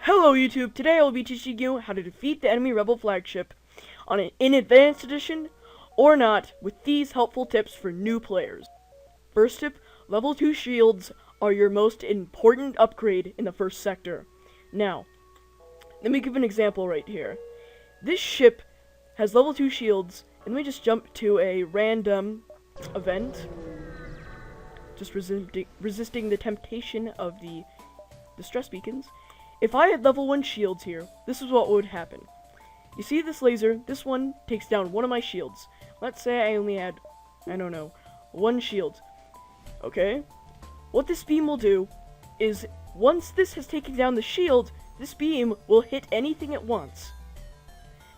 Hello YouTube, today I will be teaching you how to defeat the enemy Rebel Flagship in Advanced Edition or not with these helpful tips for new players. First tip, level 2 shields are your most important upgrade in the first sector. Now, let me give an example right here. This ship has level 2 shields, and let me just jump to a random event. Just resisting the temptation of the distress beacons. If I had level 1 shields here, this is what would happen. You see this laser? This one takes down one of my shields. Let's say I only had, I don't know, 1 shield. Okay? What this beam will do is, once this has taken down the shield, this beam will hit anything it wants.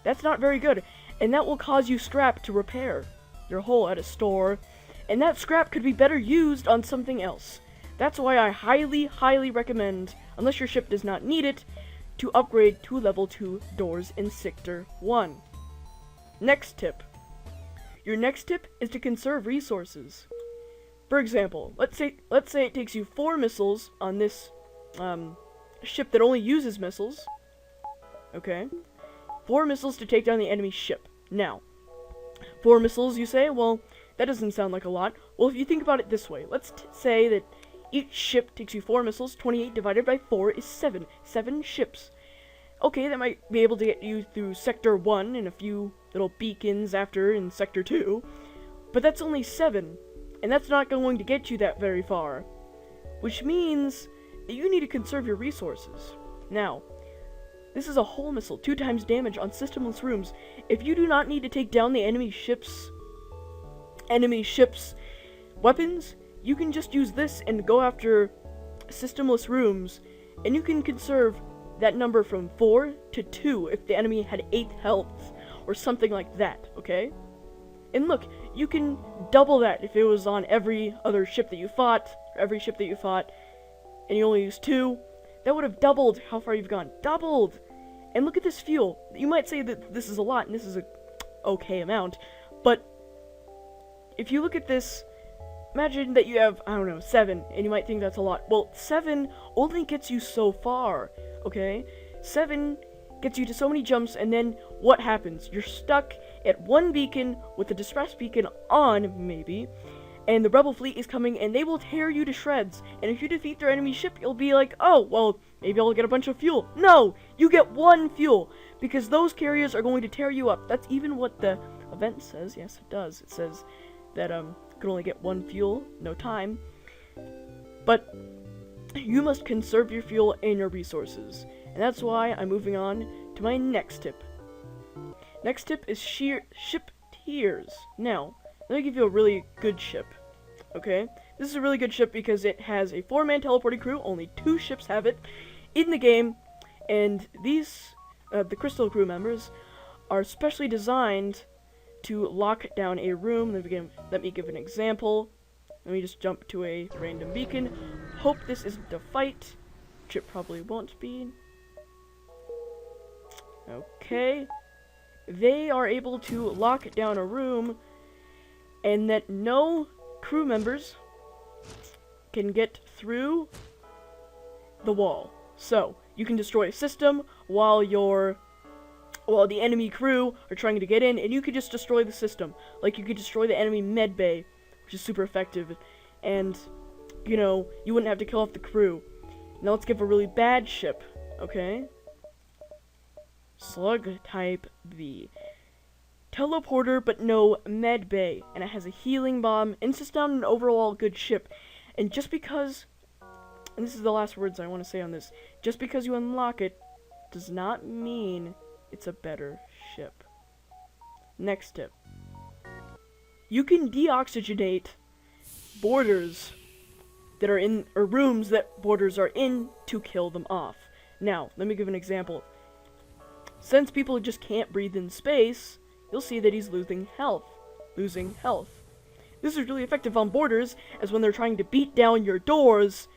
That's not very good, and that will cause you scrap to repair your hull at a store, and that scrap could be better used on something else. That's why I highly recommend, unless your ship does not need it, to upgrade to level 2 doors in Sector 1. Next tip. Your next tip is to conserve resources. For example, let's say it takes you 4 missiles on this ship that only uses missiles. Okay? 4 missiles to take down the enemy ship. Now, 4 missiles, you say? Well, that doesn't sound like a lot. Well, if you think about it this way, let's say that each ship takes you 4 missiles. 28 divided by 4 is 7. 7 ships. Okay, that might be able to get you through Sector 1 and a few little beacons after in Sector 2. But that's only 7. And that's not going to get you that very far. Which means that you need to conserve your resources. Now, this is a hull missile. 2 times damage on systemless rooms. If you do not need to take down the enemy ship's weapons, you can just use this and go after systemless rooms, and you can conserve that number from 4 to 2 if the enemy had 8 health, or something like that, okay? And look, you can double that if it was on every other ship that you fought, or every ship that you fought, and you only used 2, that would have doubled how far you've gone. Doubled! And look at this fuel. You might say that this is a lot, and this is a okay amount, but if you look at this, imagine that you have, I don't know, 7, and you might think that's a lot. Well, 7 only gets you so far, okay? 7 gets you to so many jumps, and then what happens? You're stuck at 1 beacon with the distress beacon on, maybe, and the Rebel fleet is coming, and they will tear you to shreds. And if you defeat their enemy ship, you'll be like, oh, well, maybe I'll get a bunch of fuel. No! You get 1 fuel, because those carriers are going to tear you up. That's even what the event says. Yes, it does. It says that, you can only get 1 fuel, no time. But you must conserve your fuel and your resources. And that's why I'm moving on to my next tip. Next tip is ship tiers. Now, let me give you a really good ship. Okay? This is a really good ship because it has a 4-man teleporting crew. Only 2 ships have it in the game. And these, the crystal crew members, are specially designed to lock down a room. Let me give an example. Let me just jump to a random beacon. Hope this isn't a fight, which it probably won't be. Okay. They are able to lock down a room, and that no crew members can get through the wall. So, you can destroy a system while the enemy crew are trying to get in, and you could just destroy the system. Like, you could destroy the enemy med bay, which is super effective, and, you know, you wouldn't have to kill off the crew. Now let's give a really bad ship, okay? Slug type B. Teleporter, but no med bay, and it has a healing bomb, and it's just not an overall good ship. And just because, and this is the last words I want to say on this, just because you unlock it does not mean it's a better ship. Next tip. You can deoxygenate borders that are in, or rooms that borders are in, to kill them off. Now, let me give an example. Since people just can't breathe in space, you'll see that he's losing health. This is really effective on borders, as when they're trying to beat down your doors,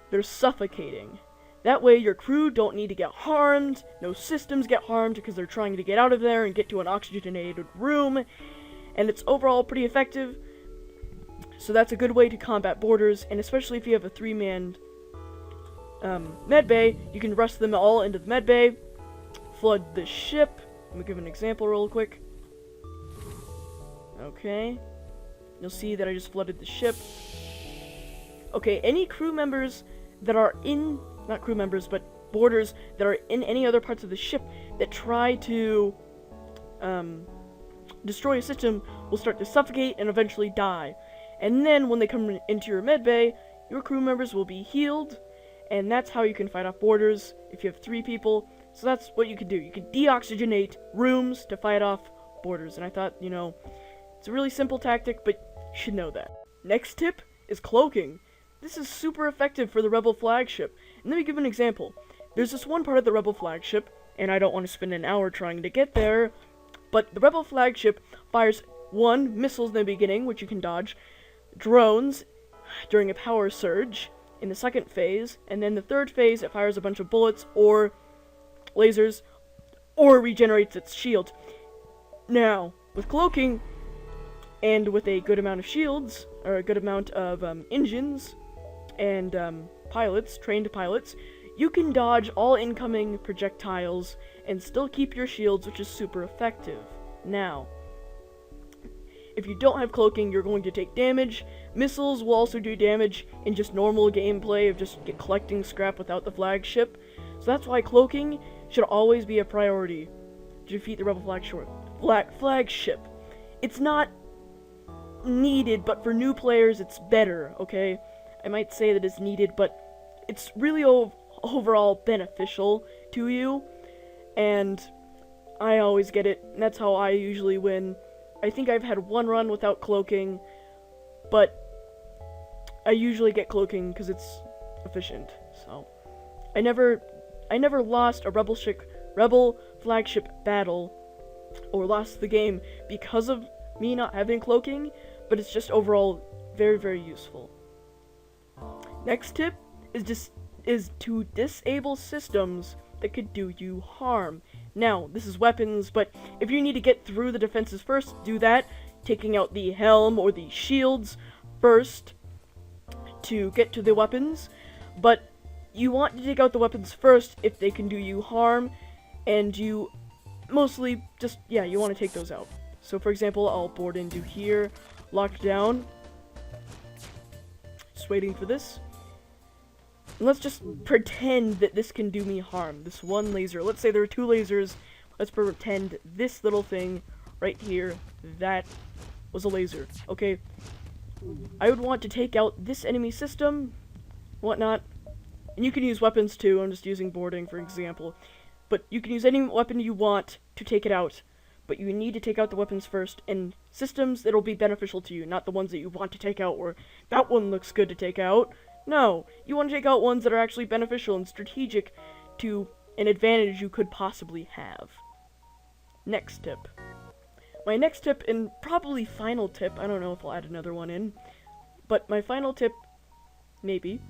they're suffocating. That way your crew don't need to get harmed, no systems get harmed because they're trying to get out of there and get to an oxygenated room, and it's overall pretty effective. So that's a good way to combat borders, and especially if you have a 3-man med bay, you can rush them all into the med bay, flood the ship. Let me give an example real quick. Okay. You'll see that I just flooded the ship. Okay, any crew members that are in, not crew members, but boarders that are in any other parts of the ship that try to destroy a system will start to suffocate and eventually die. And then when they come into your med bay, your crew members will be healed, and that's how you can fight off boarders if you have 3 people. So that's what you can do. You can deoxygenate rooms to fight off boarders. And I thought, you know, it's a really simple tactic, but you should know that. Next tip is cloaking. This is super effective for the Rebel Flagship. And let me give an example. There's this one part of the Rebel Flagship, and I don't want to spend an hour trying to get there, but the Rebel Flagship fires 1, missiles in the beginning, which you can dodge, drones during a power surge in the second phase, and then the third phase it fires a bunch of bullets or lasers, or regenerates its shield. Now, with cloaking, and with a good amount of shields, or a good amount of engines, and pilots, trained pilots, you can dodge all incoming projectiles and still keep your shields, which is super effective. Now, if you don't have cloaking, you're going to take damage. Missiles will also do damage in just normal gameplay of just collecting scrap without the flagship. So that's why cloaking should always be a priority to defeat the Rebel Flagship. It's not needed, but for new players it's better, okay? I might say that it's needed, but it's really overall beneficial to you, and I always get it, and that's how I usually win. I think I've had 1 run without cloaking, but I usually get cloaking because it's efficient. So I never lost a Rebel Flagship battle or lost the game because of me not having cloaking, but it's just overall very, very useful. Next tip is to disable systems that could do you harm. Now, this is weapons, but if you need to get through the defenses first, do that, taking out the helm or the shields first to get to the weapons, but you want to take out the weapons first if they can do you harm, and you mostly just, yeah, you want to take those out. So for example, I'll board into here, locked down, just waiting for this. And let's just pretend that this can do me harm, this 1 laser. Let's say there are 2 lasers. Let's pretend this little thing right here, that was a laser. Okay, I would want to take out this enemy system, whatnot, and you can use weapons too. I'm just using boarding for example, but you can use any weapon you want to take it out, but you need to take out the weapons first, and systems that'll be beneficial to you, not the ones that you want to take out, or that one looks good to take out. No, you want to take out ones that are actually beneficial and strategic to an advantage you could possibly have. Next tip. My next tip, and probably final tip, I don't know if I'll add another one in, but my final tip, maybe,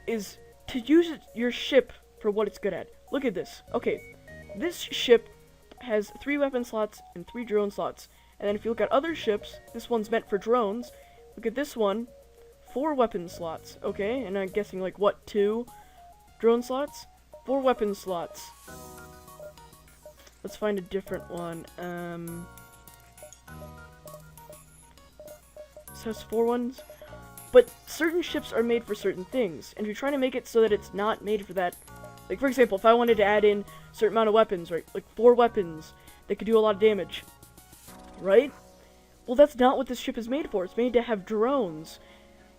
is to use your ship for what it's good at. Look at this. Okay, this ship has 3 weapon slots and 3 drone slots. And then if you look at other ships, this one's meant for drones. Look at this one, 4 weapon slots, okay? And I'm guessing, like, what, 2 drone slots? 4 weapon slots. Let's find a different one. This has 4 ones. But certain ships are made for certain things, and you're trying to make it so that it's not made for that. Like, for example, if I wanted to add in a certain amount of weapons, right? Like 4 weapons that could do a lot of damage, right? Well, that's not what this ship is made for. It's made to have drones.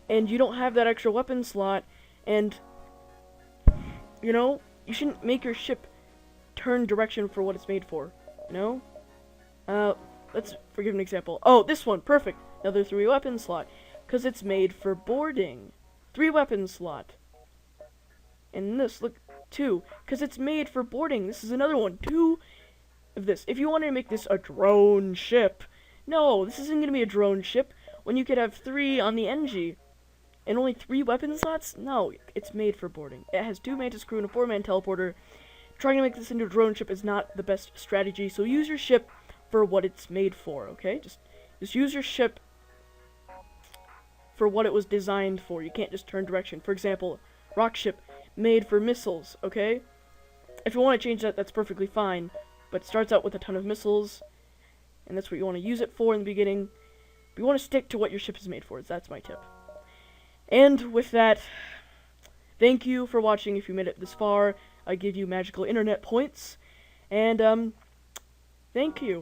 And you don't have that extra weapon slot, and, you know, you shouldn't make your ship turn direction for what it's made for, you know? Let's forgive an example. Oh, this one, perfect. Another 3 weapon slot, because it's made for boarding. 3 weapon slot. And this, look, 2, because it's made for boarding. This is another one, 2 of this. If you wanted to make this a drone ship, no, this isn't going to be a drone ship when you could have 3 on the NG. And only 3 weapon slots? No, it's made for boarding. It has 2 mantis crew and a 4-man teleporter. Trying to make this into a drone ship is not the best strategy, so use your ship for what it's made for, okay? Just use your ship for what it was designed for. You can't just turn direction. For example, rock ship made for missiles, okay? If you want to change that, that's perfectly fine. But it starts out with a ton of missiles, and that's what you want to use it for in the beginning. But you want to stick to what your ship is made for. That's my tip. And with that, thank you for watching. If you made it this far, I give you magical internet points. And, thank you.